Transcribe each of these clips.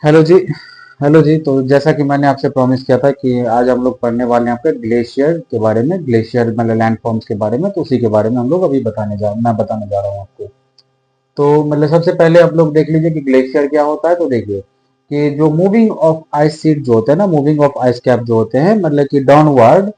Hello जी। Hello जी, तो जैसा कि मैंने आपसे प्रॉमिस किया था कि आज हम लोग पढ़ने वाले हैं आपके ग्लेशियर के बारे में, ग्लेशियर मतलब लैंड फॉर्म्स के बारे में। तो उसी के बारे में हम लोग अभी मैं बताने जा रहा हूँ आपको। तो मतलब सबसे पहले आप लोग देख लीजिए कि ग्लेशियर क्या होता है। तो देखिए कि जो मूविंग ऑफ आइस शीट जो होते हैं ना, मूविंग ऑफ आइस कैप जो होते हैं, मतलब कि downward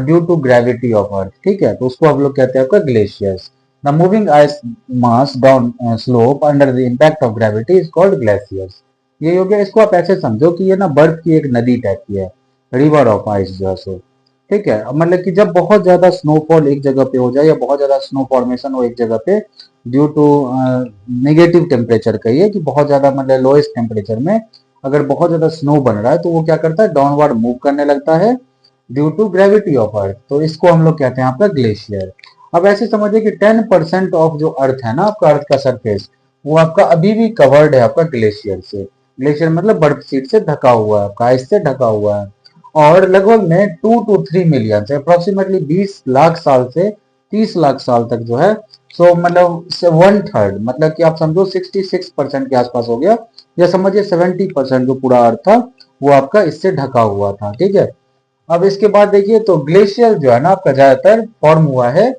due to gravity of earth, ठीक है। तो उसको हम लोग कहते हैं आपका glaciers. The moving ice mass down slope under the impact of gravity is called glaciers. ये हो गया। इसको आप ऐसे समझो कि ये ना बर्फ की एक नदी टाइप की है, रिवर ऑफ आइस जो है सो, ठीक है। अब मतलब कि जब बहुत ज्यादा स्नोफॉल एक जगह पे हो जाए या बहुत ज्यादा स्नो फॉर्मेशन हो एक जगह पे ड्यू टू नेगेटिव टेम्परेचर, कहिए कि बहुत ज्यादा मतलब लोएस्ट टेम्परेचर में अगर बहुत ज्यादा स्नो बन रहा है तो वो क्या करता है, डाउनवर्ड मूव करने लगता है due to gravity of earth. तो इसको हम लोग कहते हैं आपका ग्लेशियर। अब ऐसे समझिए कि 10% ऑफ जो अर्थ है ना, आपका अर्थ का सरफेस, वो आपका अभी भी कवर्ड है आपका ग्लेशियर से। ग्लेशियर मतलब बर्फ शीट से ढका हुआ है, आपका आइस से ढका हुआ है। और लगभग में 2 to 3 मिलियन से अप्रोक्सीमेटली 20 लाख साल से 30 लाख साल तक जो है, सो मतलब से 1/3, मतलब कि आप समझो 66% के आसपास हो गया, या समझिए 70% जो पूरा अर्थ था वो आपका इससे ढका हुआ था, ठीक है। अब इसके बाद देखिए तो ग्लेशियर जो है ना आपका ज्यादातर फॉर्म हुआ है,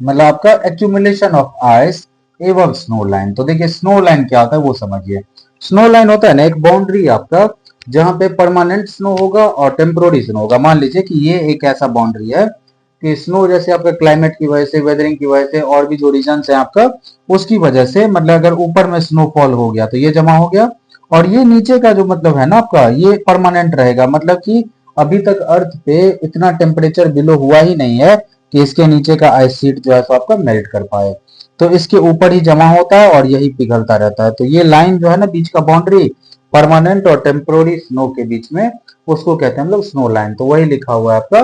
मतलब आपका एक्यूमुलेशन ऑफ आइस एवं स्नो लाइन। तो देखिए स्नो लाइन क्या होता है वो समझिए। स्नो लाइन होता है ना एक बाउंड्री आपका, जहां पे परमानेंट स्नो होगा और टेम्पोररी स्नो होगा। मान लीजिए कि ये एक ऐसा बाउंड्री है कि स्नो जैसे आपका क्लाइमेट की वजह से, वेदरिंग की वजह से, और भी जो रीजन है आपका उसकी वजह से, मतलब अगर ऊपर में स्नोफॉल हो गया तो ये जमा हो गया, और ये नीचे का जो मतलब है ना आपका, ये परमानेंट रहेगा। मतलब कि अभी तक अर्थ पे इतना टेम्परेचर बिलो हुआ ही नहीं है कि इसके नीचे का आइस शीट जो है सो आपका मेल्ट कर पाए। तो इसके ऊपर ही जमा होता है और यही पिघलता रहता है। तो ये लाइन जो है ना बीच का बाउंड्री, परमानेंट और टेम्पोररी स्नो के बीच में, उसको कहते हैं हम लोग स्नो लाइन। तो वही लिखा हुआ है आपका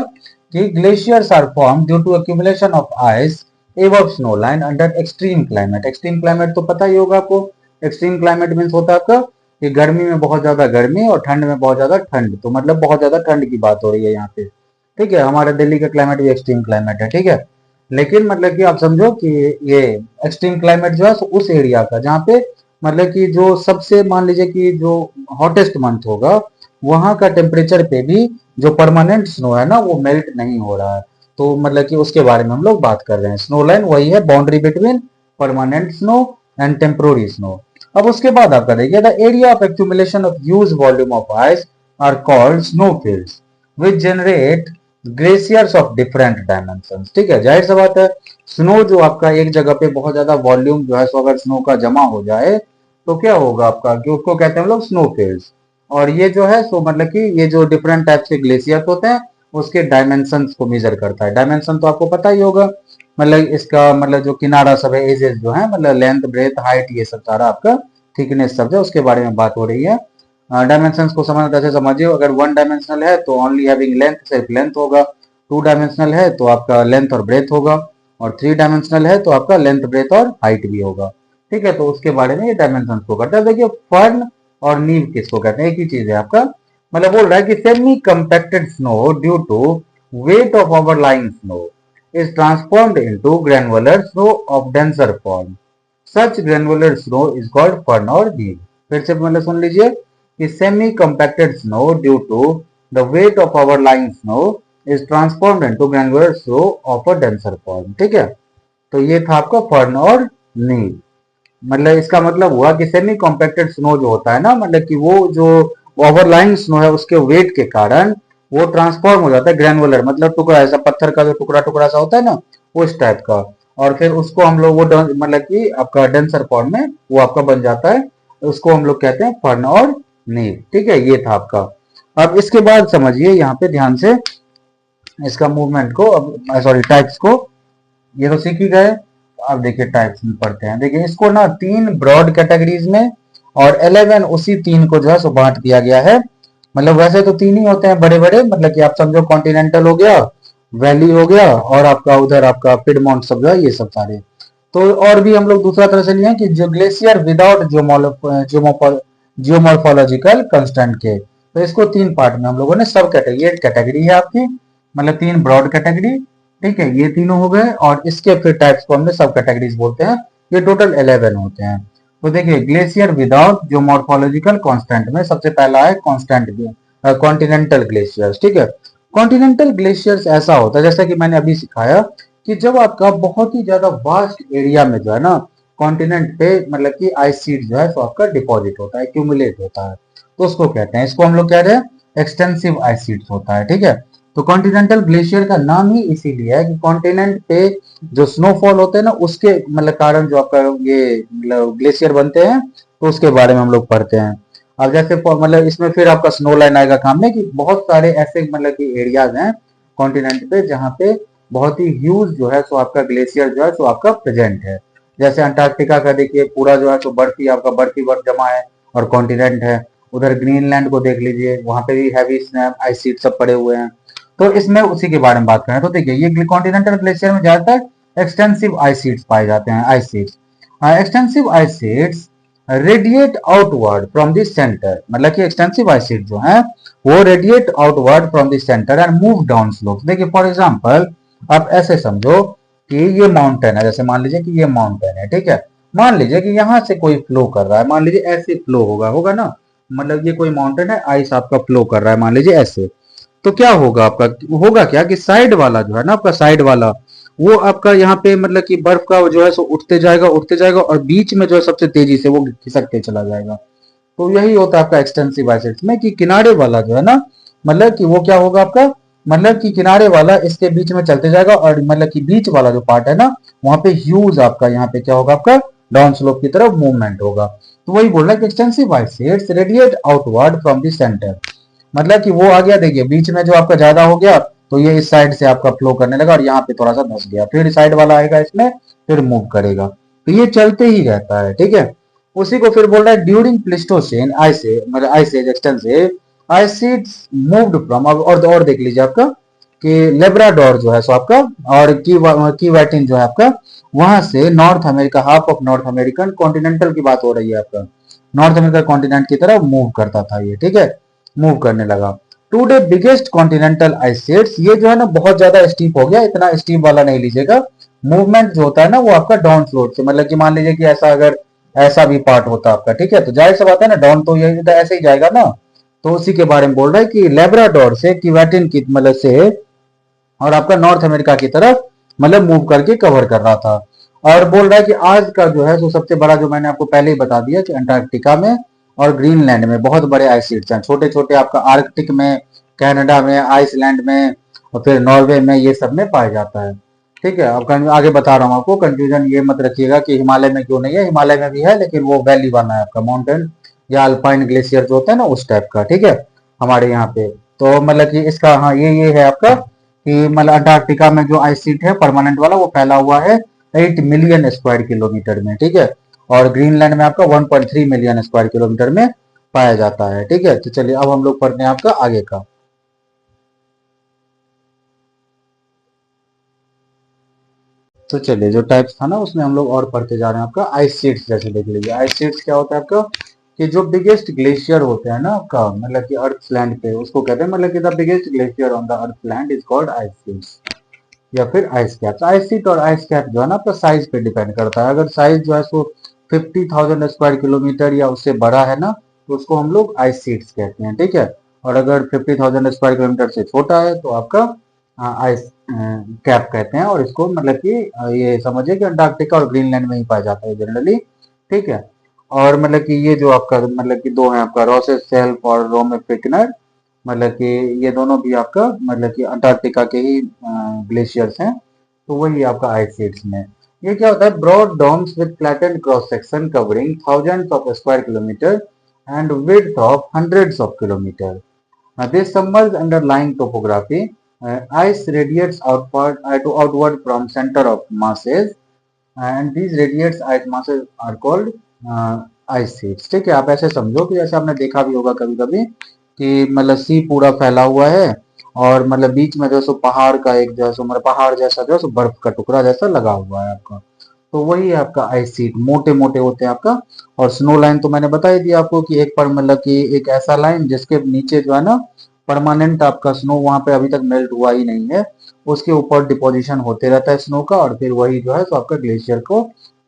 कि glaciers are form due to accumulation of ice above snow line under extreme climate. Extreme climate तो पता ही होगा आपको। एक्सट्रीम क्लाइमेट मीन्स होता है आपका कि गर्मी में बहुत ज्यादा गर्मी और ठंड में बहुत ज्यादा ठंड। तो मतलब बहुत ज्यादा ठंड की बात हो रही है यहाँ पे, ठीक है। हमारे दिल्ली का क्लाइमेट भी एक्सट्रीम क्लाइमेट है, ठीक है। लेकिन मतलब कि आप समझो कि ये एक्सट्रीम क्लाइमेट जो है उस एरिया का जहाँ पे मतलब कि जो सबसे, मान लीजिए कि जो हॉटेस्ट मंथ होगा वहां का टेम्परेचर पे भी जो परमानेंट स्नो है ना वो मेल्ट नहीं हो रहा है। तो मतलब कि उसके बारे में हम लोग बात कर रहे हैं। स्नो लाइन वही है, boundary between permanent snow and temporary snow. अब उसके बाद आपका देखिए the area of accumulation of huge volume of ice are called snow fields which generate glaciers of different dimension, ठीक है। जाहिर सी बात है, स्नो जो आपका एक जगह पे बहुत ज्यादा वॉल्यूम जो है सो अगर स्नो का जमा हो जाए तो क्या होगा आपका, कि उसको कहते हैं हम लोग स्नो फील्ड्स। और ये जो है सो मतलब कि ये जो डिफरेंट टाइप के ग्लेशियर होते हैं उसके डायमेंशंस को मेजर करता है। डायमेंशन तो आपको पता ही होगा, मतलब इसका मतलब जो किनारा सब है, एजेस जो है, मतलब लेंथ ब्रेथ हाइट, ये सब सारा आपका थिकनेस सब है, उसके बारे में बात हो रही है। डायमेंशंस को समझना कैसे समझिए, अगर वन डायमेंशनल है तो ओनली हैविंग लेंथ, सिर्फ लेंथ होगा। टू डायमेंशनल है तो आपका लेंथ और ब्रेथ होगा, और थ्री डायमेंशनल है तो आपका लेंथ ब्रेथ और हाइट भी होगा, ठीक है। तो उसके बारे में ये डायमेंशन को करता है। देखिए फर्न और नीव किसको कहते हैं, एक ही चीज है आपका। मतलब बोल रहा है कि semi compacted snow due to weight of overlying snow is transformed into granular snow of denser form. Such granular snow is called fern or नीव। फिर से मतलब सुन लीजिए कि semi compacted snow due to the weight of overlying snow is transformed into granular snow of a denser form, ठीक है। तो ये था आपका फर्न और नीव। मतलब इसका मतलब हुआ कि सेमी कॉम्पैक्टेड स्नो जो होता है ना, मतलब कि वो जो ओवरलाइंग स्नो है उसके वेट के कारण वो ट्रांसफॉर्म हो जाता है ग्रैनुलर, मतलब टुकड़ा, ऐसा पत्थर का जो टुकड़ा टुकड़ा सा होता है ना उस टाइप का। और फिर उसको हम लोग वो मतलब कि आपका डेंसर फॉर्म में वो आपका बन जाता है। उसको हम लोग कहते हैं फर्न और नीव, ठीक है। ये था आपका। अब इसके बाद समझिए यहाँ पे ध्यान से इसका मूवमेंट को, अब सॉरी टाइप्स को, ये तो सीख ही गए। अब देखिए टाइप्स में पढ़ते हैं। देखिए इसको ना तीन ब्रॉड कैटेगरीज में और 11 उसी तीन को जो है सो बांट दिया गया है। मतलब वैसे तो तीन ही होते हैं बड़े बड़े, मतलब कि आप समझो कॉन्टिनेंटल हो गया, वैली हो गया, और आपका उधर आपका पिडमोंट सब जो है ये सब सारे। तो और भी हम लोग दूसरा तरह से लिए कि जो ग्लेशियर विदाउट जियोमॉर्फोलॉजिकल कंस्टेंट के। तो इसको तीन पार्ट में हम लोगों ने सब कैटेगरी, ये कैटेगरी है आपकी, मतलब तीन ब्रॉड कैटेगरी, ठीक है। ये तीनों हो गए, और इसके फिर टाइप्स को हमने सब कैटेगरीज बोलते हैं। ये टोटल 11 होते हैं। तो देखिए ग्लेशियर विदाउट जो मॉर्फोलॉजिकल कांस्टेंट में सबसे पहला है कांस्टेंट कॉन्टिनेंटल ग्लेशियर्स, ठीक है। कॉन्टिनेंटल ग्लेशियर्स ऐसा होता है जैसा कि मैंने अभी सिखाया कि जब आपका बहुत ही ज्यादा वास्ट एरिया में जो है ना कॉन्टिनेंट पे मतलब कि आइस शीट जो है तो आपका डिपॉजिट होता है, एक्यूमुलेट होता है, तो उसको कहते हैं, इसको हम लोग कह रहे हैं एक्सटेंसिव आइस शीट्स होता है, ठीक है। तो कॉन्टिनेंटल ग्लेशियर का नाम ही इसीलिए है कि कॉन्टिनेंट पे जो स्नोफॉल होते हैं ना उसके मतलब कारण जो आपका ये मतलब ग्लेशियर बनते हैं, तो उसके बारे में हम लोग पढ़ते हैं। अब जैसे मतलब इसमें फिर आपका स्नो लाइन आएगा काम में कि बहुत सारे ऐसे मतलब कि एरियाज हैं कॉन्टिनेंट पे जहाँ पे बहुत ही ह्यूज जो है सो आपका ग्लेशियर जो है सो आपका प्रेजेंट है। जैसे अंटार्कटिका का देखिए पूरा जो है सो बर्फ ही आपका बर्फ ही बर्फ जमा है और कॉन्टिनेंट है। उधर ग्रीनलैंड को देख लीजिए, वहां पे भी हैवी स्नैप आइस शीट सब पड़े हुए हैं। तो इसमें उसी के बारे में बात करें तो देखिए ये कॉन्टिनेंटल ग्लेशियर में ज्यादातर एक्सटेंसिव आइस शीट्स पाए जाते हैं। Ice sheets, extensive ice sheets radiate outward from the centre, मतलब कि एक्सटेंसिव आइस शीट जो है वो radiate outward from the centre and move down slope. देखिए फॉर एग्जांपल आप ऐसे समझो कि ये माउंटेन है, जैसे मान लीजिए कि ये माउंटेन है, ठीक है। मान लीजिए कि यहाँ से कोई फ्लो कर रहा है, मान लीजिए ऐसे फ्लो होगा होगा ना, मतलब ये कोई माउंटेन है, आइस आपका फ्लो कर रहा है मान लीजिए ऐसे। तो क्या होगा आपका, होगा क्या कि साइड वाला जो है ना आपका साइड वाला वो आपका यहाँ पे मतलब कि बर्फ का जो है सो उठते जाएगा और बीच में जो है सबसे तेजी से वो खिसकते चला जाएगा। तो यही होता है आपका एक्सटेंसिव आइसेट्स में कि किनारे वाला जो है ना मतलब कि वो क्या होगा आपका, मतलब कि किनारे वाला इसके बीच में चलते जाएगा और मतलब कि बीच वाला जो पार्ट है ना वहां पे ह्यूज आपका यहाँ पे क्या होगा आपका डाउन स्लोप की तरफ मूवमेंट होगा। तो वही बोल रहा है कि extensive ice sheets radiate outward from the centre, मतलब कि वो आ गया देखिए बीच में जो आपका ज्यादा हो गया तो ये इस साइड से आपका फ्लो करने लगा और यहाँ पे थोड़ा सा धंस गया, फिर साइड वाला आएगा इसमें फिर मूव करेगा, तो ये चलते ही रहता है, ठीक है। उसी को फिर बोल रहा है ड्यूरिंग प्लिस्टोसेन आइसे मतलब ice age extensive ice sheets moved from, और देख लीजिए आपका कि लेब्राडोर जो है सो आपका और की वाइटिन जो है आपका वहां से north America, half of north American continental की बात हो रही है आपका, नॉर्थ अमेरिका कॉन्टिनेंट की तरफ मूव करता था ये, ठीक है, मूव करने लगा। टूडे बिगेस्ट कॉन्टिनेंटल आइसेट्स, ये जो है ना बहुत ज्यादा स्टीप हो गया, इतना स्टीप वाला नहीं लीजिएगा। मूवमेंट जो होता है ना वो आपका डाउन स्लोप से, मतलब कि मान लीजिए कि ऐसा अगर ऐसा भी पार्ट होता आपका, ठीक है, तो जाहिर सा बात है ना डाउन तो ये तो ऐसे ही जाएगा ना। तो उसी के बारे में बोल रहा है कि लेब्राडोर से क्यूबाटिन की मतलब से और आपका नॉर्थ अमेरिका की तरफ मतलब मूव करके कवर कर रहा था। और बोल रहा है कि आज का जो है जो सबसे बड़ा जो मैंने आपको पहले ही बता दिया कि अंटार्कटिका में और ग्रीनलैंड में बहुत बड़े आइस शीट्स हैं, छोटे छोटे आपका आर्कटिक में, कनाडा में, आइसलैंड में और फिर नॉर्वे में, ये सब में पाया जाता है, ठीक है। अब आगे बता रहा हूँ आपको, कंफ्यूजन ये मत रखिएगा कि हिमालय में क्यों नहीं है, हिमालय में भी है लेकिन वो वैली वाला है आपका माउंटेन या अल्पाइन ग्लेशियर जो होता है ना उस टाइप का, ठीक है, हमारे यहाँ पे। तो मतलब कि इसका हाँ ये है आपका कि मतलब अंटार्कटिका में जो आइस शीट है परमानेंट वाला वो फैला हुआ है 8 मिलियन स्क्वायर किलोमीटर में, ठीक है। और ग्रीनलैंड में आपका 1.3 मिलियन स्क्वायर किलोमीटर में पाया जाता है, ठीक है। तो चलिए अब हम लोग पढ़ते हैं आपका आगे का। तो चलिए जो टाइप्स था ना उसमें हम लोग और पढ़ते जा रहे हैं आपका आइस शीट्स, जैसे देख लीजिए आइस शीट्स क्या होता है आपका कि जो बिगेस्ट ग्लेशियर होते हैं ना आपका मतलब कि अर्थ लैंड पे उसको कहते हैं, मतलब कि the biggest glacier on the earth land is called ice sheets या फिर आइस कैप्स। आइस शीट और आइस कैप जो है ना आपका साइज पे डिपेंड करता है, अगर साइज जो है सो 50,000 स्क्वायर किलोमीटर या उससे बड़ा है ना तो उसको हम लोग आइस शीट्स कहते हैं, ठीक है। और अगर 50,000 स्क्वायर किलोमीटर से छोटा है तो आपका आइस कैप कहते हैं, और इसको मतलब कि ये समझिए कि अंटार्कटिका और ग्रीनलैंड में ही पाया जाता है जनरली, ठीक है। और मतलब कि ये जो आपका मतलब कि दो है आपका रोसेस सेल्फ और रोमे फिकनर, मतलब कि ये दोनों भी आपका मतलब कि अंटार्कटिका के ही ग्लेशियर्स हैं, तो वही आपका आइस शीट्स में। ये क्या होता है, broad domes with flattened cross section covering thousands of square kilometre and width of hundreds of kilometre. They submerge underlying topography. Ice radiates outward from center of masses, and these radiates ice masses are called ice sheets, ठीक है। आप ऐसे समझो कि जैसे आपने देखा भी होगा कभी कभी कि मतलब सी पूरा फैला हुआ है और मतलब बीच में जो है सो पहाड़ का एक जो है सो मतलब पहाड़ जैसा जो है सो बर्फ का टुकड़ा जैसा लगा हुआ है आपका, तो वही है आपका आइस शीट, मोटे मोटे होते हैं आपका। और स्नो लाइन तो मैंने बता ही दिया आपको कि एक पर मतलब कि एक ऐसा लाइन जिसके नीचे जो है ना परमानेंट आपका स्नो वहां पे अभी तक मेल्ट हुआ ही नहीं है, उसके ऊपर डिपोजिशन होते रहता है स्नो का और फिर वही जो है तो आपका ग्लेशियर को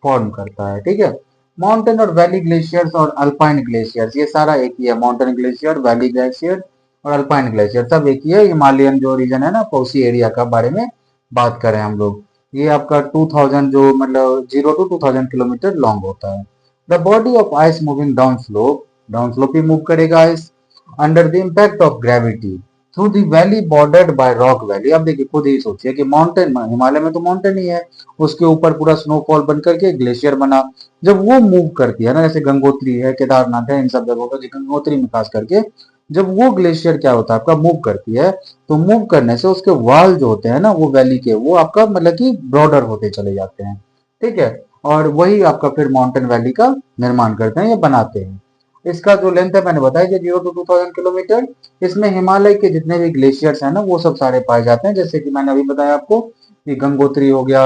फॉर्म करता है, ठीक है। माउंटेन और वैली ग्लेशियर्स और अल्पाइन ग्लेशियर्स ये सारा एक ही है। माउंटेन ग्लेशियर, वैली ग्लेशियर और अल्पाइन ग्लेशियर सब एक ही है। हिमालयन जो रीजन है ना, उसी एरिया का बारे में बात करें हम लोग। ये आपका 2000 जो मतलब 0 to 2000 किलोमीटर लॉन्ग होता है। The body of ice moving down slope ही मूव करेगा ice under the impact of gravity through the valley bordered by rock valley. अब देखिए खुद ही सोचिए कि माउंटेन, हिमालय में तो माउंटेन ही है, उसके ऊपर पूरा स्नोफॉल बन करके ग्लेशियर बना। जब वो मूव करती है ना, जैसे गंगोत्री है, केदारनाथ है, इन सब जगहों पर, गंगोत्री में खास करके जब वो ग्लेशियर क्या होता है आपका मूव करती है, तो मूव करने से उसके वाल जो होते हैं ना वो वैली के, वो आपका मतलब कि ब्रॉडर होते चले जाते हैं। ठीक है, और वही आपका फिर माउंटेन वैली का निर्माण करते हैं या बनाते हैं। इसका जो लेंथ है मैंने बताया कि 0 to 2000 किलोमीटर। इसमें हिमालय के जितने भी ग्लेशियर्स हैं ना वो सब सारे पाए जाते हैं, जैसे कि मैंने अभी बताया आपको कि गंगोत्री हो गया,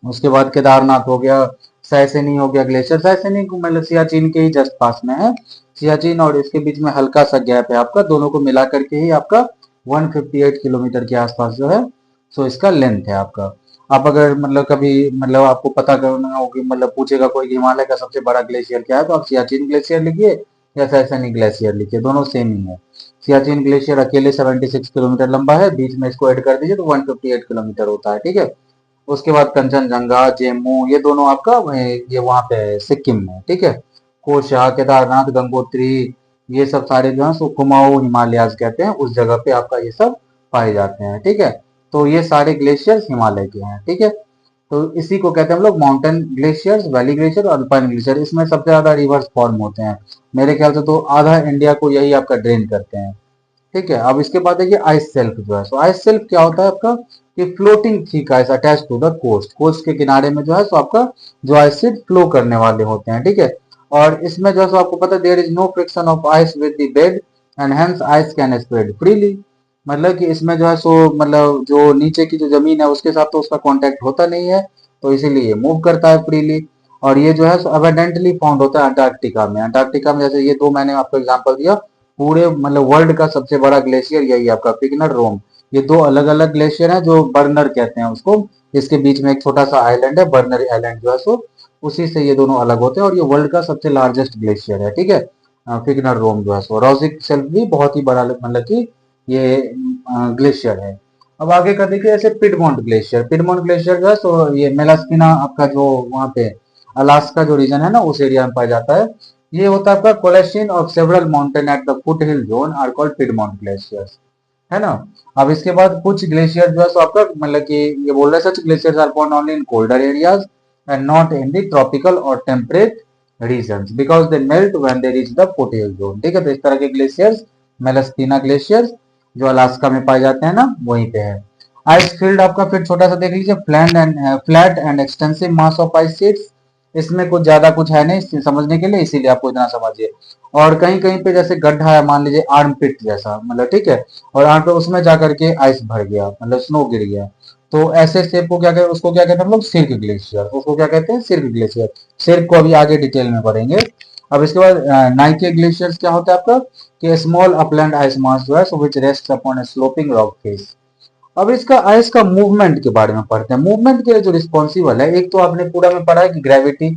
उसके बाद केदारनाथ हो गया, सैसेनी हो गया ग्लेशियर। सैसेनी मतलब सियाचिन के ही जस्ट पास में है। सियाचिन और इसके बीच में हल्का सा गैप है आपका, दोनों को मिला करके ही आपका 158 किलोमीटर के आसपास जो है सो इसका लेंथ है आपका। आप अगर मतलब कभी मतलब आपको पता करना हो कि मतलब पूछेगा कोई कि हिमालय का सबसे बड़ा ग्लेशियर क्या है, तो आप सियाचिन ग्लेशियर लिखिए या सैसेनी ग्लेशियर लिखिए, दोनों सेम ही है। सियाचिन ग्लेशियर अकेले 76 किलोमीटर लंबा है, बीच में इसको ऐड कर दीजिए तो 158 किलोमीटर होता है। ठीक है, उसके बाद कंचनजंगा, जेमू, ये दोनों आपका ये वहां पे है सिक्किम में। ठीक है, कोशा, केदारनाथ, गंगोत्री, ये सब सारे जो है सो कुमाऊं हिमालयाज कहते हैं, उस जगह पे आपका ये सब पाए जाते हैं। ठीक है, तो ये सारे ग्लेशियर्स हिमालय के हैं। ठीक है, तो इसी को कहते हैं हम लोग माउंटेन ग्लेशियर्स, वैली ग्लेशियर और अल्पाइन ग्लेशियर। इसमें सबसे ज्यादा रिवर्स फॉर्म होते हैं, मेरे ख्याल से तो आधा इंडिया को यही आपका ड्रेन करते हैं। ठीक है, अब इसके बाद देखिए आइस सेल्फ जो है, सो आइस सेल्फ क्या होता है आपका कि floating thick ice attach to the coast. Coast के किनारे में जो है सो आपका जो आइस शीट फ्लो करने वाले होते हैं। ठीक है, और इसमें जो है सो आपको पता है there is no friction of ice with the bed and hence ice can spread freely. मतलब कि इसमें जो है सो मतलब जो नीचे की जो जमीन है उसके साथ तो उसका कांटेक्ट होता नहीं है, तो इसीलिए मूव करता है फ्रीली। और ये जो है सो अबेंडेंटली फाउंड होता है अंटार्कटिका में। अंटार्कटिका में जैसे ये दो मैंने आपको एग्जांपल दिया, पूरे मतलब वर्ल्ड का सबसे बड़ा ग्लेशियर यही आपका पिग्नर रोम। ये दो अलग अलग ग्लेशियर हैं जो बर्नर कहते हैं उसको। इसके बीच में एक छोटा सा आइलैंड है, बर्नर आइलैंड जो है सो उसी से ये दोनों अलग होते हैं, और ये वर्ल्ड का सबसे लार्जेस्ट ग्लेशियर है। ठीक है, पिग्नर रोम जो है सो रोजिक सेल्फ भी बहुत ही बड़ा मतलब कि ये ग्लेशियर है। अब आगे कर देखिए ऐसे पिडमोंट ग्लेशियर। पिडमोंट ग्लेशियर जो है सो ये मेलास्पिना आपका जो वहाँ पे अलास्का जो रीजन है ना उस एरिया में पाया जाता है। ये होता है आपका coalition of several mountain at the foot hill zone are called piedmont glaciers, है ना। अब इसके बाद कुछ ग्लेशियर जो है सो आपका मतलब कि ये बोल रहे हैं such glaciers are found only in colder areas and not in the tropical और temperate regions because they melt when they reach the foot hill zone. ठीक है, तो इस तरह के ग्लेशियर्स मेलास्पिना ग्लेशियर्स जो अलास्का में पाए जाते हैं ना वहीं पे है। आइस फील्ड आपका फिर छोटा सा देख लीजिए, flat and extensive mass of ice sheets. इसमें कुछ ज्यादा कुछ है नहीं समझने के लिए, इसीलिए आपको इतना समझिए। और कहीं कहीं पे जैसे गड्ढा है, मान लीजिए आर्म पिट जैसा मतलब, ठीक है, और आर्म पे उसमें जाकर के आइस भर गया मतलब स्नो गिर गया, तो ऐसे स्टेप को क्या कहते हैं, उसको क्या कहते हैं हम लोग सिर्क ग्लेशियर। उसको क्या कहते हैं, सिर्क ग्लेशियर। सिर्क को अभी आगे डिटेल में पढ़ेंगे। अब इसके बाद नाइके ग्लेशियर्स क्या होता है आपका कि स्मॉल अपलैंड आइस मास जो है so which rest upon a sloping rock face. अब इसका आइस का मूवमेंट के बारे में पढ़ते हैं। मूवमेंट के लिए जो रिस्पॉन्सिबल है, एक तो आपने पूरा में पढ़ा है कि ग्रेविटी,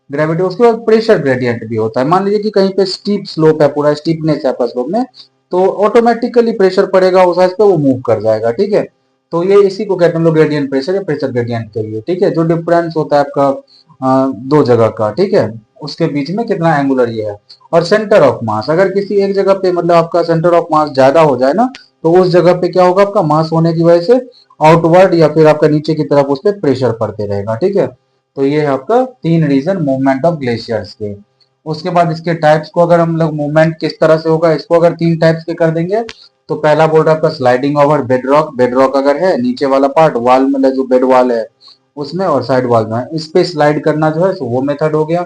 ग्रेविटी, उसके बाद प्रेशर ग्रेडियंट भी होता है। मान लीजिए कि कहीं पे स्टीप स्लोप है, पूरा स्टीपनेस है आपका स्लोप में, तो ऑटोमेटिकली प्रेशर पड़ेगा उस आइस पे, वो मूव कर जाएगा। ठीक है, तो ये इसी को कहते हैं हम लोग ग्रेडियंट प्रेशर या प्रेशर ग्रेडियंट के लिए। ठीक है, जो डिफरेंस होता है आपका दो जगह का, ठीक है, उसके बीच में कितना एंगुलर ये है। और सेंटर ऑफ मास, अगर किसी एक जगह पे मतलब आपका सेंटर ऑफ मास ज्यादा हो जाए ना, तो उस जगह पे क्या होगा, आपका मास होने की वजह से आउटवर्ड या फिर आपका नीचे की तरफ उस पर प्रेशर पड़ते रहेगा। ठीक है, तो ये है आपका तीन रीजन मूवमेंट ऑफ ग्लेशियर्स के। उसके बाद इसके टाइप्स को अगर हम लोग मूवमेंट किस तरह से होगा, इसको अगर तीन टाइप्स के कर देंगे, तो पहला बोल रहा है आपका sliding over bed rock. Bed rock अगर है नीचे वाला पार्ट वाल मतलब जो बेड वाल है उसमें, और साइड वाल में इस पे स्लाइड करना जो है तो वो मेथड हो गया।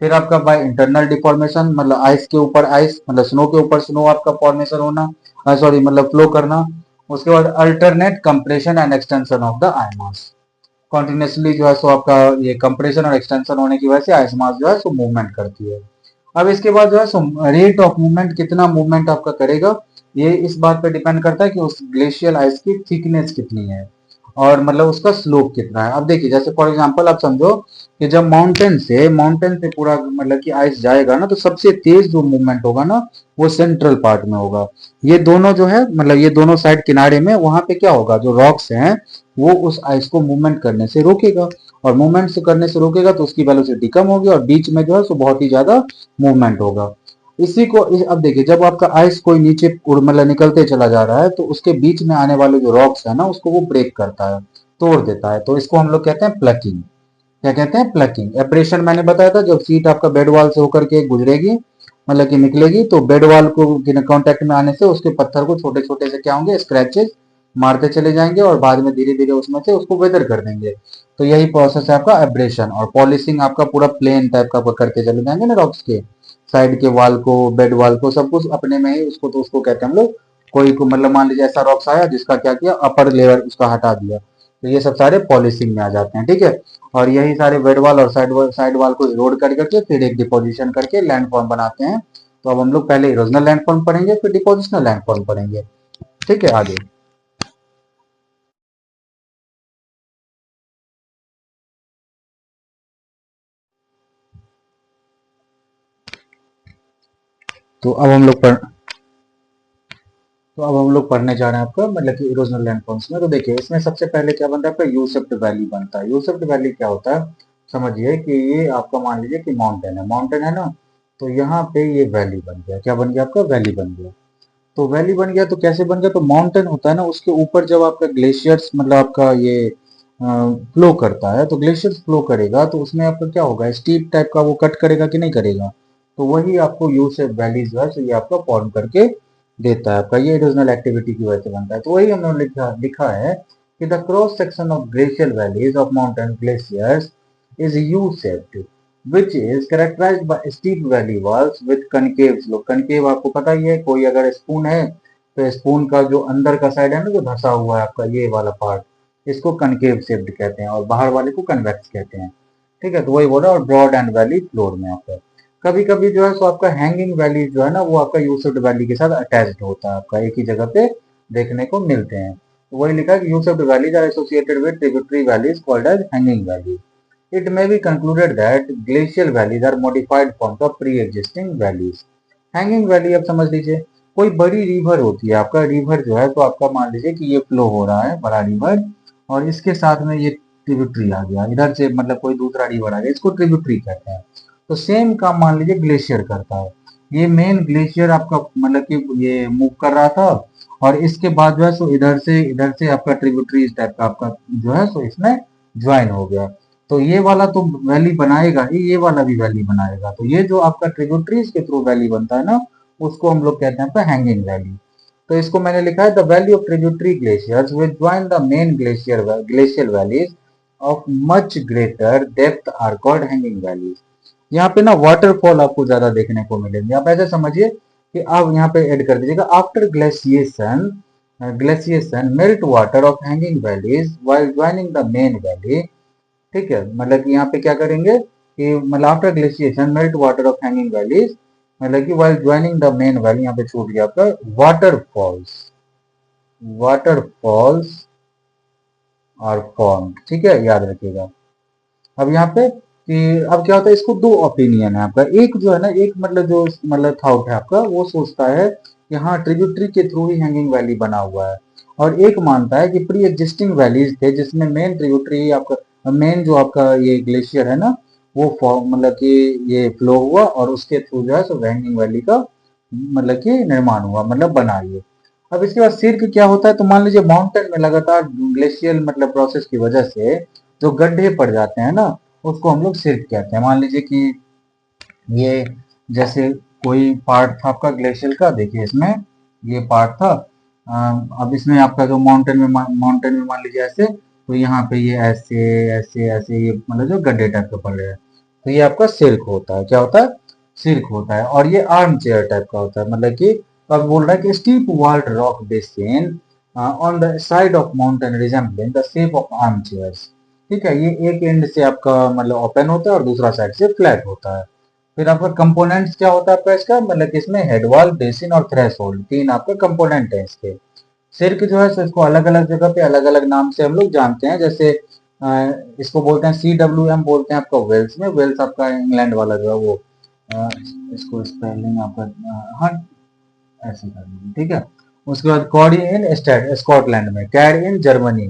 फिर आपका बाय इंटरनल डिफॉर्मेशन, मतलब आइस के ऊपर आइस, मतलब स्नो के ऊपर स्नो आपका फॉर्मेशन होना, सॉरी मतलब फ्लो करना। उसके बाद alternate compression and extension of the I mass. Continuously जो है सो आपका ये कंप्रेशन और एक्सटेंशन होने की वजह से आइस मास जो है सो मूवमेंट करती है। अब इसके बाद जो है सो रेट ऑफ मूवमेंट, कितना मूवमेंट आपका करेगा, ये इस बात पे डिपेंड करता है कि उस ग्लेशियल आइस की थिकनेस कितनी है। और मतलब उसका स्लोप कितना है। अब देखिए जैसे फॉर एग्जांपल आप समझो कि जब माउंटेन से पूरा मतलब कि आइस जाएगा ना, तो सबसे तेज जो मूवमेंट होगा ना वो सेंट्रल पार्ट में होगा। ये दोनों जो है मतलब ये दोनों साइड किनारे में वहां पे क्या होगा, जो रॉक्स हैं वो उस आइस को मूवमेंट करने से रोकेगा, और मूवमेंट से करने से रोकेगा तो उसकी वेलोसिटी कम होगी, और बीच में जो है सो बहुत ही ज्यादा मूवमेंट होगा। अब देखिए जब आपका आइस कोई नीचे मतलब निकलते चला जा रहा है, तो उसके बीच में आने वाले जो रॉक्स है ना उसको वो ब्रेक करता है, तोड़ देता है। तो इसको हम लोग कहते हैं प्लकिंग। क्या कहते हैं, प्लकिंग। एब्रेशन मैंने बताया था, जब सीट आपका बेड वॉल से होकर के गुजरेगी मतलब कि निकलेगी, तो बेड वॉल को कांटेक्ट में आने से उसके पत्थर को छोटे छोटे से क्या होंगे, स्क्रैचेस मारते चले जाएंगे, और बाद में धीरे धीरे उसमें से उसको वेदर कर देंगे। तो यही प्रोसेस है आपका एब्रेशन। और पॉलिशिंग आपका पूरा प्लेन टाइप का करते चले जाएंगे ना रॉक्स के, साइड के वाल को, बेड वाल को, सब कुछ अपने में ही उसको, तो उसको कहते हैं हम लोग। कोई को मतलब मान लीजिए ऐसा रॉक्स आया जिसका क्या किया, अपर लेवल उसका हटा दिया, तो ये सब सारे पॉलिशिंग में आ जाते हैं, ठीक है। और यही सारे बेड वाल और साइड वाल को इरोड कर करके फिर एक डिपोजिशन करके लैंडफॉर्म बनाते हैं। तो अब हम लोग पहले इरोजनल लैंडफॉर्म पढ़ेंगे, फिर डिपोजिशनल लैंडफॉर्म पढ़ेंगे, ठीक है। आगे तो अब हम लोग पढ़ तो अब हम लोग पढ़ने जा रहे हैं आपका मतलब कि इरोजनल लैंडफॉर्म्स में। तो देखिए इसमें सबसे पहले क्या बनता है, आपका यूसेप्ट वैली बनता है। यूसेप्ट वैली क्या होता है, समझिए कि ये आपका मान लीजिए कि माउंटेन है ना, तो यहाँ पे ये वैली बन गया। क्या बन गया, आपका वैली बन गया। तो वैली बन गया तो कैसे बन गया, तो माउंटेन होता है ना, उसके ऊपर जब आपका ग्लेशियर्स मतलब आपका ये फ्लो करता है, तो ग्लेशियर्स फ्लो करेगा तो उसमें आपका क्या होगा, स्टीप टाइप का वो कट करेगा कि नहीं करेगा, तो वही आपको यू शेप वैली जो है so ये आपका फॉर्म करके देता है। आपका ये इरोजनल एक्टिविटी की वजह से बनता है। तो वही हमने लिखा लिखा है कि the cross section of glacial valleys of mountain glaciers is U-shaped, which is characterized by steep valley walls with concave slope। concave आपको पता ही है, कोई अगर स्पून है तो स्पून का जो अंदर का साइड है ना, जो धसा हुआ है आपका ये वाला पार्ट, इसको कनकेव शेप्ड कहते हैं, और बाहर वाले को कन्वेक्स कहते हैं, ठीक है। तो वही बोला, और ब्रॉड एंड वैली फ्लोर में आपका कभी कभी जो है सो आपका हैंगिंग वैली जो है ना वो आपका यूसेप्ट वैली के साथ अटैच्ड होता है, आपका एक ही जगह पे देखने को मिलते हैं। तो वही लिखा है कि U shaped valleys are associated with tributary valleys called as hanging valley. It may be concluded that glacial valleys are modified forms of pre-existing valleys। Hanging valley अब समझ लीजिए, कोई बड़ी रिवर होती है, आपका रिवर जो है तो आपका मान लीजिए कि ये फ्लो हो रहा है बड़ा रिवर, और इसके साथ में ये ट्रिब्यूटरी आ गया इधर से, मतलब कोई दूसरा रिवर आ गया, इसको ट्रिब्यूटरी कहते हैं। तो सेम काम मान लीजिए ग्लेशियर करता है। ये मेन ग्लेशियर आपका मतलब कि ये मूव कर रहा था, और इसके बाद जो है सो इधर से आपका ट्रिब्यूटरी टाइप का आपका जो है सो इसमें ज्वाइन हो गया। तो ये वाला तो वैली बनाएगा ही, ये वाला भी वैली बनाएगा। तो ये जो आपका ट्रिब्यूटरीज के थ्रू वैली बनता है ना, उसको हम लोग कहते हैं आपका हैंगिंग वैली। तो इसको मैंने लिखा है, the valley of tributary glaciers which join the main glacial valleys of much greater depth are called hanging valleys. यहाँ पे ना वाटरफॉल आपको ज्यादा देखने को मिलेंगे। आप ऐसे समझिए कि आप यहाँ पे ऐड कर दीजिएगा, after glaciation melt water of hanging valleys while joining the main valley. ठीक है, मतलब कि यहाँ पे क्या करेंगे कि मतलब after glaciation melt water of hanging valleys, मतलब कि while joining the main valley, यहाँ पे छूट गया आपका वाटरफॉल्स और फॉर्म, ठीक है, याद रखिएगा। अब यहाँ पे कि अब क्या होता है, इसको दो ओपिनियन है आपका। एक जो है ना, एक मतलब जो मतलब थॉट है आपका, वो सोचता है कि हाँ ट्रिब्यूटरी के थ्रू ही हैंगिंग वैली बना हुआ है, और एक मानता है कि प्री एग्जिस्टिंग वैलीज थे जिसमें मेन ट्रिब्यूटरी आपका, मेन जो आपका ये ग्लेशियर है ना वो मतलब कि ये फ्लो हुआ, और उसके थ्रू जो है सो हैंगिंग वैली का मतलब कि निर्माण हुआ, मतलब बना ये। अब इसके बाद सिर्क क्या होता है, तो मान लीजिए माउंटेन में लगातार ग्लेशियल मतलब प्रोसेस की वजह से जो गड्ढे पड़ जाते हैं ना, उसको हम लोग सिर्क कहते हैं। मान लीजिए कि ये जैसे कोई पार्ट था आपका ग्लेशियर का, देखिए इसमें ये पार्ट था, अब इसमें आपका जो माउंटेन में मान लीजिए ऐसे, तो यहाँ पे ये ऐसे ऐसे ऐसे ये मतलब जो गड्ढे टाइप के पड़ रहे हैं, तो ये आपका सिल्क होता है। क्या होता है, सिल्क होता है। और ये आर्म चेयर टाइप का होता है, मतलब कि अब बोल रहा है कि steep walled rock basin on the side of mountain resembling the shape of arm chairs. ठीक है, ये एक एंड से आपका मतलब ओपन होता है और दूसरा साइड से फ्लैट होता है। फिर आपका कंपोनेंट्स क्या होता है आपका इसका, मतलब कि इसमें हेड वॉल, बेसिन और थ्रेशोल्ड, तीन आपके कंपोनेंट है इसके। सिर्क जो है सो इसको अलग अलग जगह पे अलग अलग नाम से हम लोग जानते हैं। जैसे इसको बोलते हैं CWM बोलते हैं आपका वेल्स में। वेल्स आपका इंग्लैंड वाला जो है वो अ, इसको स्पेलिंग आपका हाँ ऐसे कर दीजिए, ठीक है। उसके बाद कॉडी इन स्कॉटलैंड में, kar in Germany,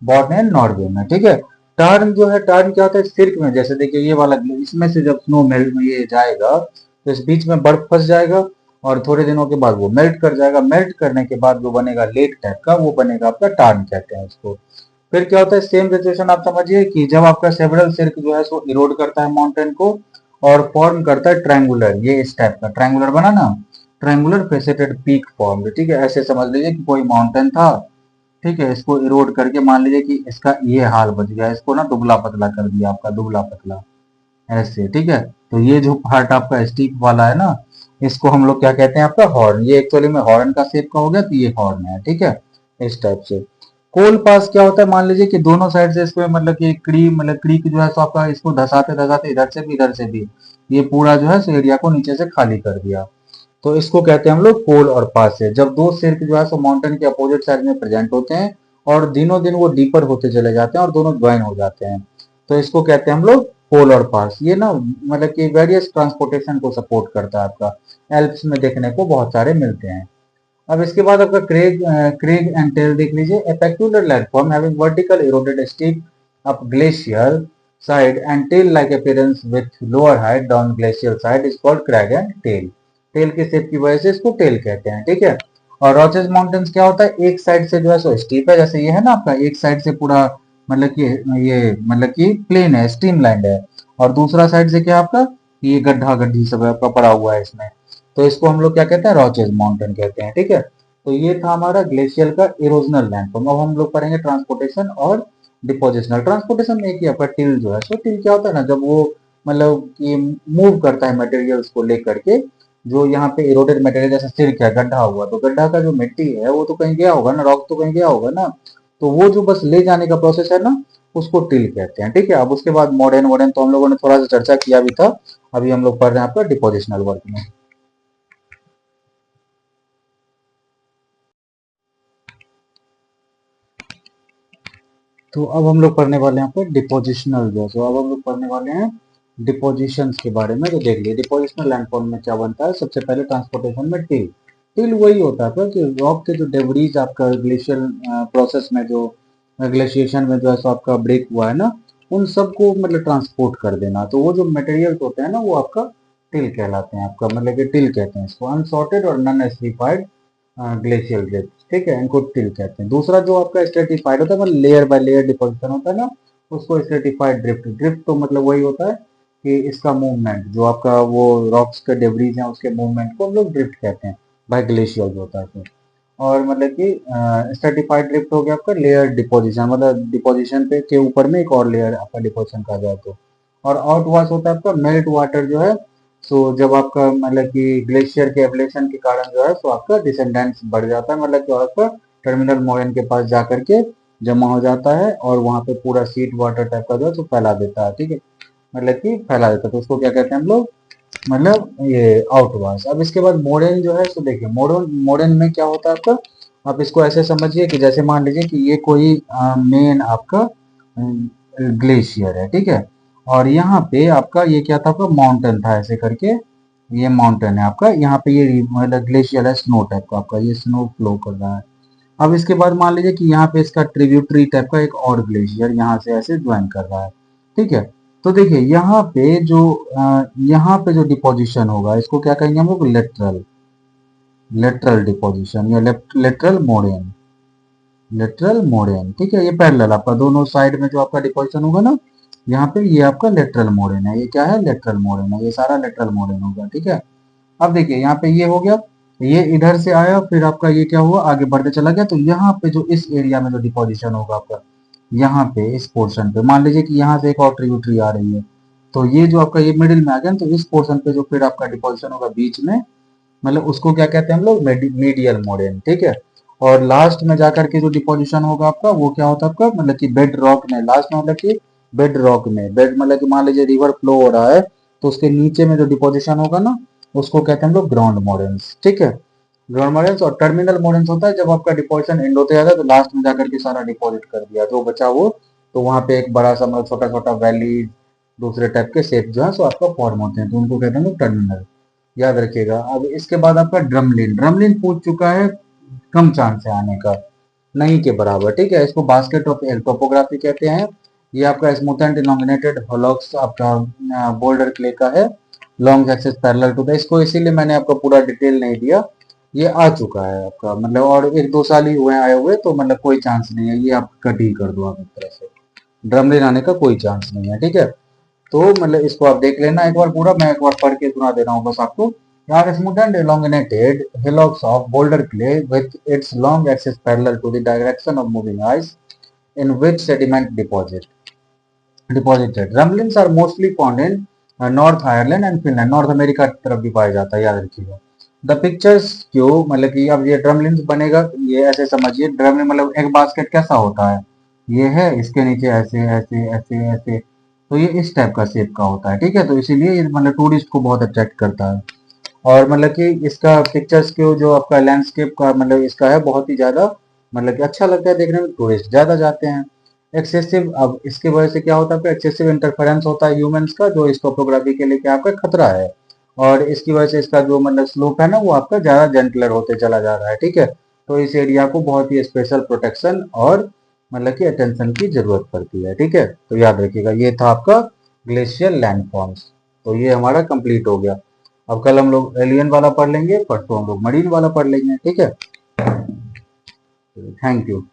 botn in Norway में, ठीक है। टर्न जो है, टर्न क्या होता है सिर्क में, जैसे देखिए ये वाला, इसमें से जब स्नो मेल्ट में ये जाएगा तो इस बीच में बर्फ फंस जाएगा और थोड़े दिनों के बाद वो मेल्ट कर जाएगा। मेल्ट करने के बाद जो बनेगा लेक टाइप का, वो बनेगा आपका टार्न कहते हैं उसको। फिर क्या होता है सेम सिचुएशन आप समझिए कि जब आपका सेवरल सिर्क जो है सो इरोड करता है माउंटेन को और फॉर्म करता है ट्रायंगुलर, ये इस टाइप का ट्रायंगुलर बना ना, ट्रायंगुलर फेसेटेड पीक फॉर्म, ठीक है। ऐसे समझ लीजिए कि कोई माउंटेन था, ठीक है, इसको इरोड करके मान लीजिए कि इसका ये हाल बच गया, इसको ना दुबला पतला कर दिया आपका, दुबला पतला ऐसे, ठीक है। तो ये जो पार्ट आपका स्टीप वाला है ना, इसको हम लोग क्या कहते हैं आपका हॉर्न। ये एक्चुअली में हॉर्न का शेप का हो गया, तो ये हॉर्न है, ठीक है, इस टाइप से। कोल पास क्या होता है, मान लीजिए कि दोनों साइड से इसको मतलब कि क्रीक जो है सो आपका इसको धसाते धसाते इधर से भी ये पूरा जो है सो एरिया को नीचे से खाली कर दिया। तो इसको कहते हैं हम लोग पोल और पास से। जब दो सिर्क जो है सो माउंटेन के अपोजिट साइड में प्रेजेंट होते हैं और दिनों दिन वो डीपर होते चले जाते हैं और दोनों ज्वाइन हो जाते हैं, तो इसको कहते हैं हम लोग पोल और पास। ये ना मतलब कि वेरियस ट्रांसपोर्टेशन को सपोर्ट करता है आपका, एल्प्स में देखने को बहुत सारे मिलते हैं। अब इसके बाद आपका क्रेग एंड टेल देख लीजिए। A peculiar landform having vertical eroded steep up glacier side and tail like appearance with lower height down glacier side is called crag and tail. Tail के शेप की वजह से इसको टेल कहते हैं, ठीक है। और रॉचेस माउंटेन्स क्या होता है, एक साइड से जो है सो स्टीप है, जैसे ये है ना आपका, एक साइड से पूरा मतलब कि ये मतलब कि प्लेन है, स्ट्रीमलाइंड है, और दूसरा साइड से क्या आपका ये गड्ढा गड्ढी सब आपका पड़ा हुआ है इसमें, तो इसको हम लोग क्या कहते हैं, रॉचेस माउंटेन कहते हैं, ठीक है। तो ये था हमारा ग्लेशियर का इरोजनल लैंडफॉर्म। अब हम लोग पढ़ेंगे ट्रांसपोर्टेशन और डिपोजिशनल। ट्रांसपोर्टेशन में एक ही आपका टिल जो है, सो टिल क्या होता है ना, जब वो मतलब कि मूव करता है मटेरियल्स को लेकर के, जो यहाँ पे इरोडेड मटेरियल जैसे सिर्क है, गड्ढा हुआ, तो गड्ढा का जो मिट्टी है वो तो कहीं गया होगा ना, रॉक तो कहीं गया होगा ना, तो वो जो बस ले जाने का प्रोसेस है ना, उसको टिल कहते हैं, ठीक है। अब उसके बाद मॉडर्न वॉडर्न तो हम लोगों ने थोड़ा सा चर्चा किया भी था। अभी हम लोग पढ़ रहे हैं आपका डिपोजिशनल वर्क में। तो अब हम लोग पढ़ने वाले हैं आपको डिपोजिशनल जो है, तो अब हम लोग पढ़ने वाले हैं डिपोजिशंस के बारे में। तो देख लिए डिपोजिशनल लैंडफॉर्म में क्या बनता है। सबसे पहले ट्रांसपोर्टेशन में टिल। टिल वही होता है आपका कि रॉक के जो डेब्रीज आपका ग्लेशियल प्रोसेस में जो ग्लेशिएशन में जो है सो आपका ब्रेक हुआ है ना, उन सबको मतलब ट्रांसपोर्ट कर देना। तो वो जो मटेरियल होते हैं ना, वो आपका टिल कहलाते हैं, आपका मतलब कि टिल कहते हैं इसको। अनसॉर्टेड और नॉन एसिडिफाइड ग्लेशियल ड्रिफ्ट, ठीक है, इनको टिल कहते हैं। दूसरा जो आपका स्ट्रेटिफाइड होता है, मतलब लेयर बाय लेयर डिपोजिशन होता है ना, उसको स्ट्रेटिफाइड ड्रिफ्ट। ड्रिफ्ट तो मतलब वही होता है कि इसका मूवमेंट जो आपका वो रॉक्स के डेब्रीज हैं उसके मूवमेंट को हम लोग ड्रिफ्ट कहते हैं, बाय ग्लेशियर जो होता है तो। और मतलब कि स्ट्रेटिफाइड ड्रिफ्ट हो गया आपका लेयर डिपोजिशन, मतलब डिपोजिशन पे के ऊपर में एक और लेयर आपका डिपोजिशन कहा जाए तो। और आउट वॉश होता है आपका मेल्ट वाटर जो है, सो जब आपका मतलब कि ग्लेशियर के एब्लेशन के कारण जो है सो आपका डिसेंडेंस बढ़ जाता है, मतलब कि आपका टर्मिनल मोरेन के पास जा करके जमा हो जाता है और वहां पे पूरा सीट वाटर टाइप का जो है सो फैला देता है, ठीक है, मतलब कि फैला देता है, तो उसको क्या कहते हैं हम लोग, मतलब ये आउटवाश। अब इसके बाद मोरेन जो है सो देखिए, मोरेन मोरेन में क्या होता है आपका, आप इसको ऐसे समझिए कि जैसे मान लीजिए कि ये कोई मेन आपका ग्लेशियर है, ठीक है, और यहाँ पे आपका ये क्या था, आपका माउंटेन था ऐसे करके, ये माउंटेन है आपका, यहाँ पे ये मतलब ग्लेशियर है, स्नो टाइप का आपका, ये स्नो फ्लो कर रहा है। अब इसके बाद मान लीजिए कि यहाँ पे इसका ट्रिब्यूटरी टाइप का एक और ग्लेशियर यहाँ से ऐसे ज्वाइन कर रहा है, ठीक है। तो देखिए यहाँ पे जो डिपोजिशन होगा इसको क्या कहेंगे हम लोग, लेटरल, लेटरल डिपोजिशन या लेटरल मोरेन, लेटरल मोरेन, ठीक है। ये पैरेलल आपका दोनों साइड में जो आपका डिपोजिशन होगा ना, यहाँ पे ये आपका लेटरल मोरेन है, ये क्या है, लेटरल मोरेन है, ये सारा लेटरल मोरेन होगा, ठीक है। अब देखिए यहाँ पे ये हो गया, ये इधर से आया, फिर आपका ये क्या हुआ, आगे बढ़ते चला गया, तो यहाँ पे जो इस एरिया में जो डिपोजिशन होगा आपका, यहाँ पे इस पोर्शन पे मान लीजिए कि यहाँ से एक और ट्रिब्यूटरी आ रही है, तो ये जो आपका ये मिडिल में आ गया, तो इस पोर्शन पे जो फिर आपका डिपोजिशन होगा बीच में, मतलब उसको क्या कहते हैं हम लोग, मीडियल मोरेन, ठीक है। और लास्ट में जाकर के जो डिपोजिशन होगा आपका वो क्या होता है आपका, मतलब कि बेड रॉक में, लास्ट में मतलब कि बेड रॉक में, बेड मतलब कि मान लीजिए रिवर फ्लो हो रहा है, तो उसके नीचे में जो डिपोजिशन होगा ना, उसको कहते हैं हम लोग ग्राउंड मोरेन्स, ठीक है। ग्राउंड मोरेन्स और टर्मिनल मोरेन्स होता है जब आपका डिपोजिशन एंड होते जाता है तो लास्ट में जाकर के सारा डिपॉजिट कर दिया जो बचा वो, तो वहां पे एक बड़ा सा मतलब छोटा छोटा वैली दूसरे टाइप के शेप जो है सो आपका फॉर्म होते हैं, तो उनको कहते हैं टर्मिनल। याद रखिएगा। अब इसके बाद आपका ड्रमलिन, ड्रमलिन पूछ चुका है, कम चांस है आने का, नहीं के बराबर, ठीक है। इसको बास्केट ऑफ एल टोपोग्राफी कहते हैं। ये आपका स्मूथ एंड इलॉन्गिनेटेड होलॉक्स आपका बोल्डर क्ले का है, long axis parallel to the, इसको इसीलिए मैंने आपको पूरा डिटेल नहीं दिया, ये आ चुका है आपका मतलब, और एक दो साल ही हुए आए हुए, तो मतलब कोई चांस नहीं है, ये आप कट ही कर दो आप एक तरह से, ड्रमलिन आने का कोई चांस नहीं है, ठीक है। तो मतलब इसको आप देख लेना एक बार पूरा, मैं एक बार पढ़ के सुना दे रहा हूँ बस आपको। यार smooth and elongated hillocks of boulder clay with its long axis parallel to the direction of moving ice in which sediment deposited. Rumblings are mostly found in North Ireland and Finland. North America की तरफ भी पाया जाता है, याद रखिएगा। The pictures क्यों मतलब कि अब ये ड्रमलिन्स बनेगा, ये ऐसे समझिए, ड्रमलिन मतलब एक बास्केट कैसा होता है, ये है, इसके नीचे ऐसे ऐसे ऐसे ऐसे, तो ये इस टाइप का शेप का होता है, ठीक है। तो इसीलिए ये मतलब टूरिस्ट को बहुत अट्रैक्ट करता है। और मतलब कि इसका पिक्चर्स के जो आपका लैंडस्केप का मतलब इसका है बहुत ही ज्यादा मतलब कि अच्छा लगता है देखने में, टूरिस्ट ज्यादा जाते हैं। एक्सेसिव, अब इसकी वजह से क्या होता है आपका, एक्सेसिव इंटरफेरेंस होता है ह्यूमंस का, जो इस टोपोग्राफी के लिए क्या आपका खतरा है, और इसकी वजह से इसका जो मतलब स्लोप है ना वो आपका ज्यादा जेंटलर होते चला जा रहा है, ठीक है। तो इस एरिया को बहुत ही स्पेशल प्रोटेक्शन और मतलब कि अटेंशन की जरूरत पड़ती है, ठीक है। तो याद रखिएगा, ये था आपका ग्लेशियल लैंडफॉर्म्स। तो ये हमारा कंप्लीट हो गया। अब कल हम लोग एलियन वाला पढ़ लेंगे, परसों हम लोग मरीन वाला पढ़ लेंगे, ठीक है। Thank you.